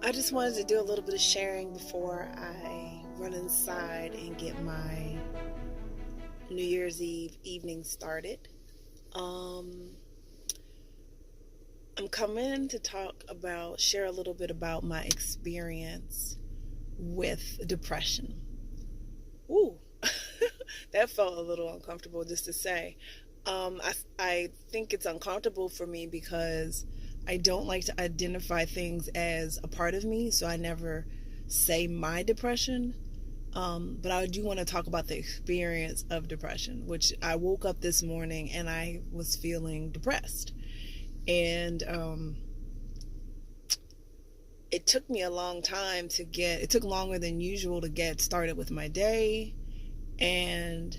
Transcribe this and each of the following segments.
I just wanted to do a little bit of sharing before I run inside and get my New Year's Eve evening started. Um, I'm coming to share a little bit about my experience with depression. Ooh, that felt a little uncomfortable just to say. I think it's uncomfortable for me because I don't like to identify things as a part of me, so I never say my depression. But I do want to talk about the experience of depression, which I woke up this morning and I was feeling depressed. And it took me a long time it took longer than usual to get started with my day. And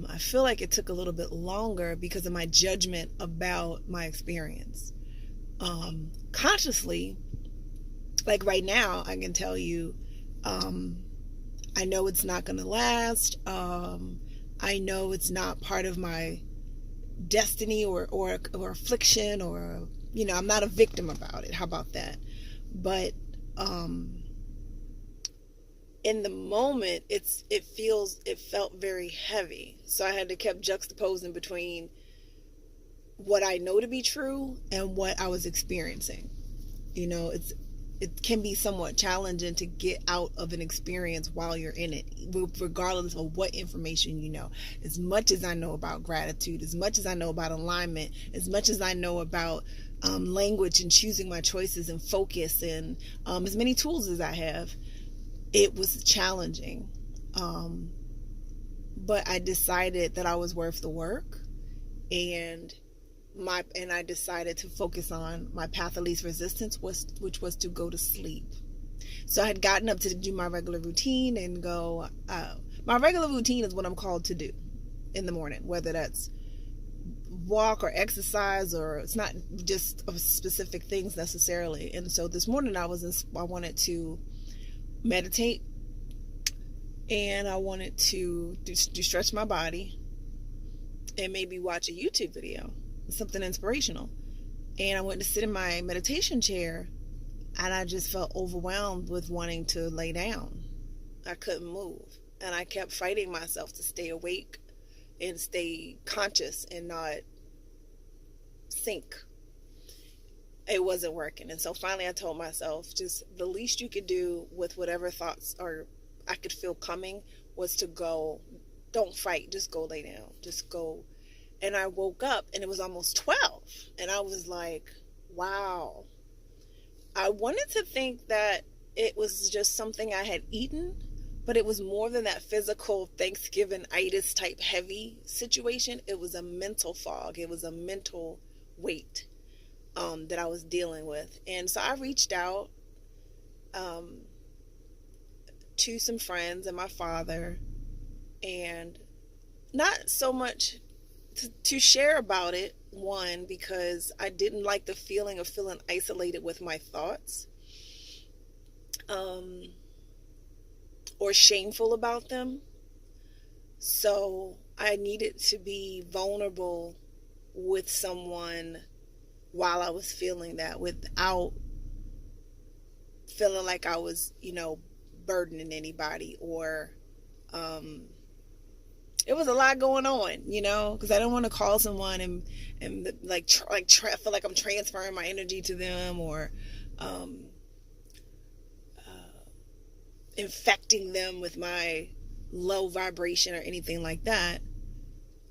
I feel like it took a little bit longer because of my judgment about my experience. Consciously, like right now, I can tell you, um, I know it's not going to last. I know it's not part of my destiny or affliction or, I'm not a victim about it. How about that? But um, in the moment, it felt very heavy. So I had to keep juxtaposing between what I know to be true and what I was experiencing. It can be somewhat challenging to get out of an experience while you're in it, regardless of what information you know. As much as I know about gratitude, as much as I know about alignment, as much as I know about language and choosing my choices and focus, and as many tools as I have, it was challenging. Um, but I decided that I was worth the work, and I decided to focus on my path of least resistance, which was to go to sleep. So I had gotten up to do my regular routine and go. My regular routine is what I'm called to do in the morning, whether that's walk or exercise, or it's not just of specific things necessarily. And so this morning I wanted to meditate, and I wanted to stretch my body and maybe watch a YouTube video, something inspirational. And I went to sit in my meditation chair, and I just felt overwhelmed with wanting to lay down. I couldn't move. And I kept fighting myself to stay awake and stay conscious and not sink. It wasn't working. And so finally I told myself, just the least you could do with whatever thoughts or I could feel coming was to go. Don't fight, just go lay down. Just go. And I woke up and it was almost 12. And I was like, wow. I wanted to think that it was just something I had eaten, but it was more than that physical Thanksgiving-itis type heavy situation. It was a mental fog. It was a mental weight that I was dealing with. And so I reached out um, to some friends and my father, and not so much to share about it. One, because I didn't like the feeling of feeling isolated with my thoughts, um, or shameful about them. So I needed to be vulnerable with someone while I was feeling that, without feeling like I was, burdening anybody, or um, it was a lot going on, because I don't want to call someone and feel like I'm transferring my energy to them, or um, infecting them with my low vibration or anything like that.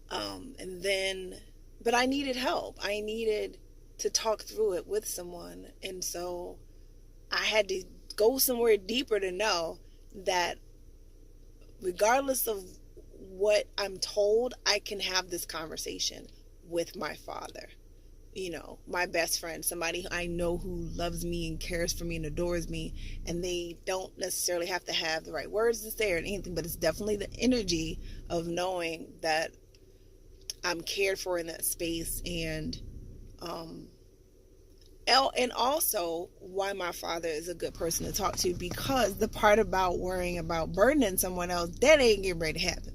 And then, but I needed help. I needed to talk through it with someone, and so I had to go somewhere deeper to know that regardless of what I'm told, I can have this conversation with my father, my best friend, somebody I know who loves me and cares for me and adores me. And they don't necessarily have to have the right words to say or anything, but it's definitely the energy of knowing that I'm cared for in that space. Um, and also why my father is a good person to talk to, because the part about worrying about burdening someone else, that ain't getting ready to happen.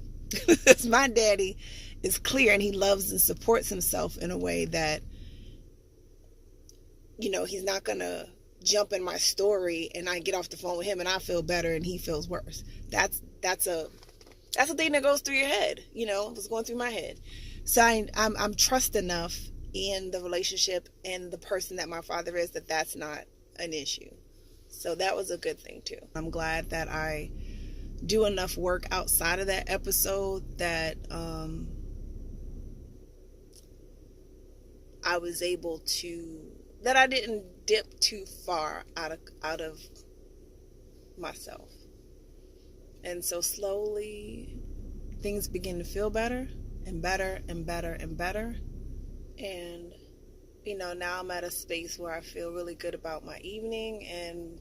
My daddy is clear, and he loves and supports himself in a way that, he's not gonna jump in my story and I get off the phone with him and I feel better and he feels worse. That's a thing that goes through your head. You know, it was going through my head. So I'm trust enough in the relationship and the person that my father is that that's not an issue. So that was a good thing too. I'm glad that I do enough work outside of that episode that I was able to, that I didn't dip too far out of myself. And so slowly things begin to feel better and better and better and better. And you know, now I'm at a space where I feel really good about my evening and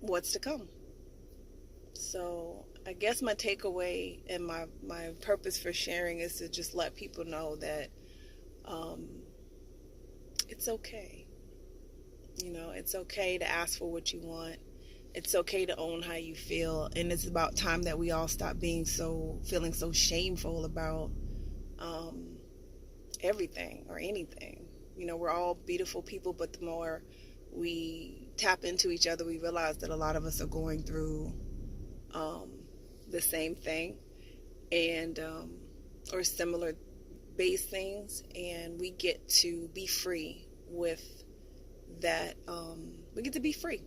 what's to come. So I guess my takeaway and my purpose for sharing is to just let people know that it's okay. You know, it's okay to ask for what you want. It's okay to own how you feel. And it's about time that we all stop feeling so shameful about everything or anything. You know, we're all beautiful people, but the more we tap into each other, we realize that a lot of us are going through the same thing and or similar base things, and we get to be free with that. We get to be free.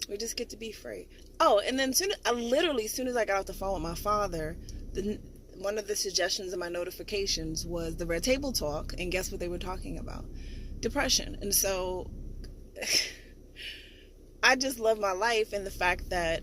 We just get to be free. Oh, and then soon as I got off the phone with my father, one of the suggestions in my notifications was the Red Table Talk, and guess what they were talking about? Depression. And so I just love my life and the fact that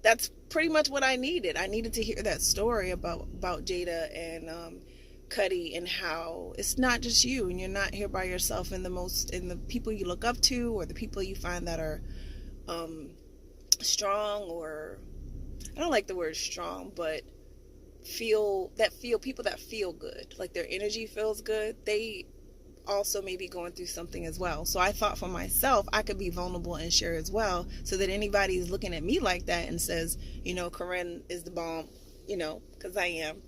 that's pretty much what I needed. I needed to hear that story about Jada and Cuddy, and how it's not just you, and you're not here by yourself, and the people you look up to, or the people you find that are strong, or I don't like the word strong, but people that feel good, like their energy feels good, they also may be going through something as well. So I thought for myself, I could be vulnerable and share as well, so that anybody is looking at me like that and says, you know, Querin is the bomb, you know, because I am.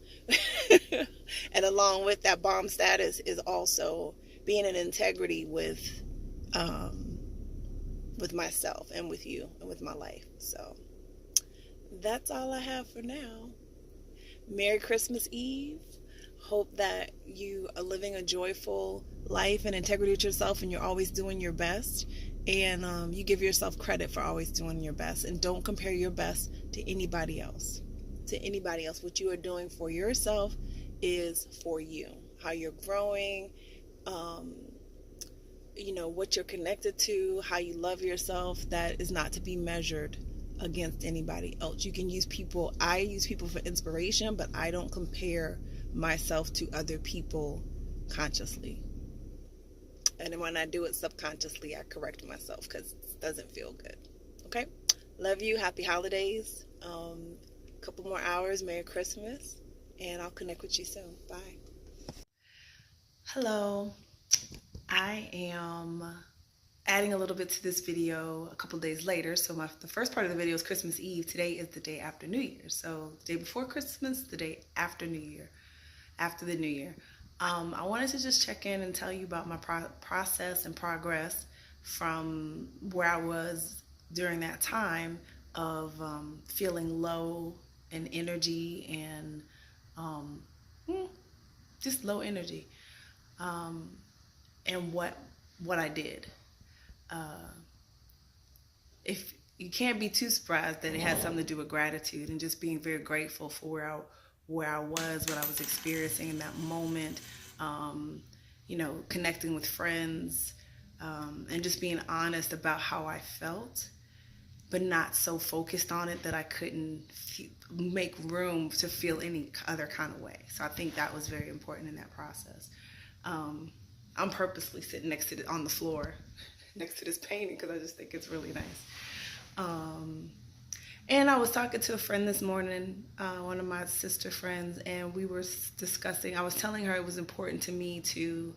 And along with that bomb status is also being in integrity with myself and with you and with my life. So that's all I have for now. Merry Christmas Eve. Hope that you are living a joyful life and integrity with yourself, and you're always doing your best, and you give yourself credit for always doing your best, and don't compare your best to anybody else. What you are doing for yourself is for you. How you're growing, you know, what you're connected to, how you love yourself, that is not to be measured against anybody else. You can use people. I use people for inspiration, but I don't compare myself to other people consciously. And then when I do it subconsciously, I correct myself because it doesn't feel good. Okay? Love you. Happy holidays. Couple more hours. Merry Christmas. And I'll connect with you soon. Bye. Hello. I am adding a little bit to this video a couple days later. So the first part of the video is Christmas Eve. Today is the day after New Year. So the day before Christmas, the day after New Year, after the New Year. I wanted to just check in and tell you about my process and progress from where I was during that time of feeling low in energy and just low energy, and what I did. If you can't be too surprised that it had something to do with gratitude and just being very grateful for where I was, what I was experiencing in that moment, you know, connecting with friends, and just being honest about how I felt, but not so focused on it that I couldn't make room to feel any other kind of way. So I think that was very important in that process. I'm purposely sitting on the floor next to this painting because I just think it's really nice. And I was talking to a friend this morning, one of my sister friends, and we were discussing, I was telling her it was important to me to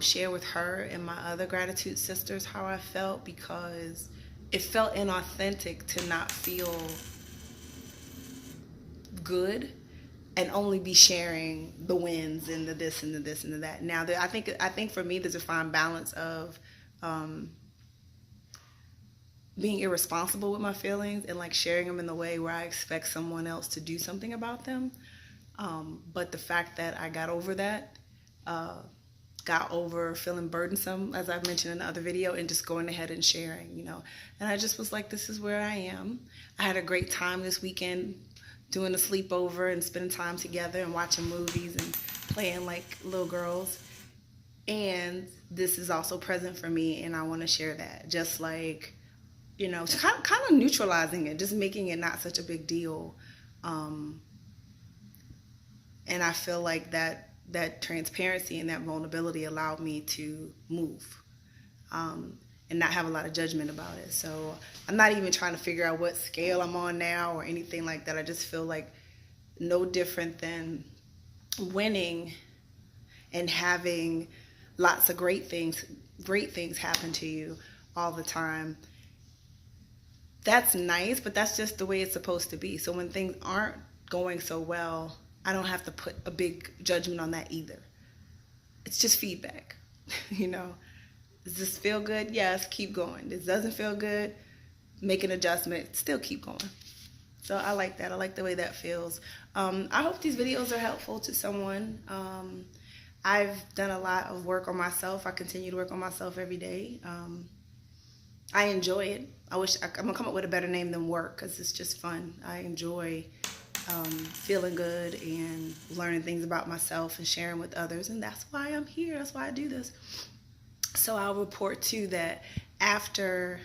share with her and my other gratitude sisters how I felt, because it felt inauthentic to not feel good and only be sharing the wins and the this and the this and the that. Now, I think for me, there's a fine balance of being irresponsible with my feelings and like sharing them in the way where I expect someone else to do something about them. But the fact that I got over that, got over feeling burdensome, as I've mentioned in the other video, and just going ahead and sharing, And I just was like, this is where I am. I had a great time this weekend doing a sleepover and spending time together and watching movies and playing like little girls. And this is also present for me, and I want to share that. Just like, kind of neutralizing it, just making it not such a big deal. And I feel like that transparency and that vulnerability allowed me to move, and not have a lot of judgment about it. So I'm not even trying to figure out what scale I'm on now or anything like that. I just feel like no different than winning and having lots of great things happen to you all the time. That's nice, but that's just the way it's supposed to be. So when things aren't going so well, I don't have to put a big judgment on that either. It's just feedback. Does this feel good? Yes, keep going. This doesn't feel good, make an adjustment, still keep going. So I like that. I like the way that feels. I hope these videos are helpful to someone. I've done a lot of work on myself. I continue to work on myself every day. I enjoy it. I'm gonna come up with a better name than work, because it's just fun. I enjoy feeling good and learning things about myself and sharing with others, and that's why I'm here. That's why I do this. So I'll report too that after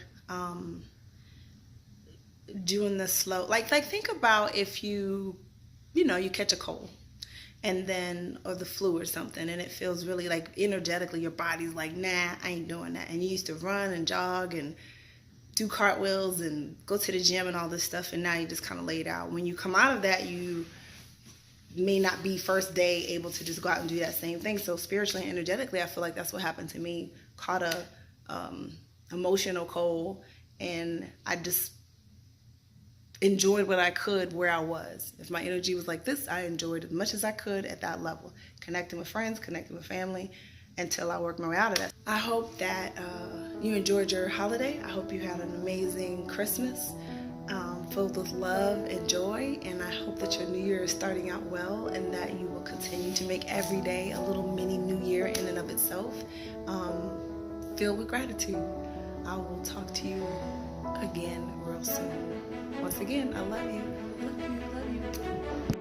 doing the slow, like think about if you catch a cold, and then, or the flu or something, and it feels really like energetically your body's like, nah, I ain't doing that. And you used to run and jog and do cartwheels and go to the gym and all this stuff, and now you just kind of laid out. When you come out of that, you may not be first day able to just go out and do that same thing. So spiritually and energetically, I feel like that's what happened to me. Caught a emotional cold, and I just enjoyed what I could where I was. If my energy was like this, I enjoyed as much as I could at that level, connecting with friends, connecting with family, until I worked my way out of that. I hope that you enjoyed your holiday. I hope you had an amazing Christmas, filled with love and joy, and I hope that your new year is starting out well, and that you will continue to make every day a little mini new year in and of itself, filled with gratitude. I will talk to you again real soon. Once again, I love you. I love you. I love you.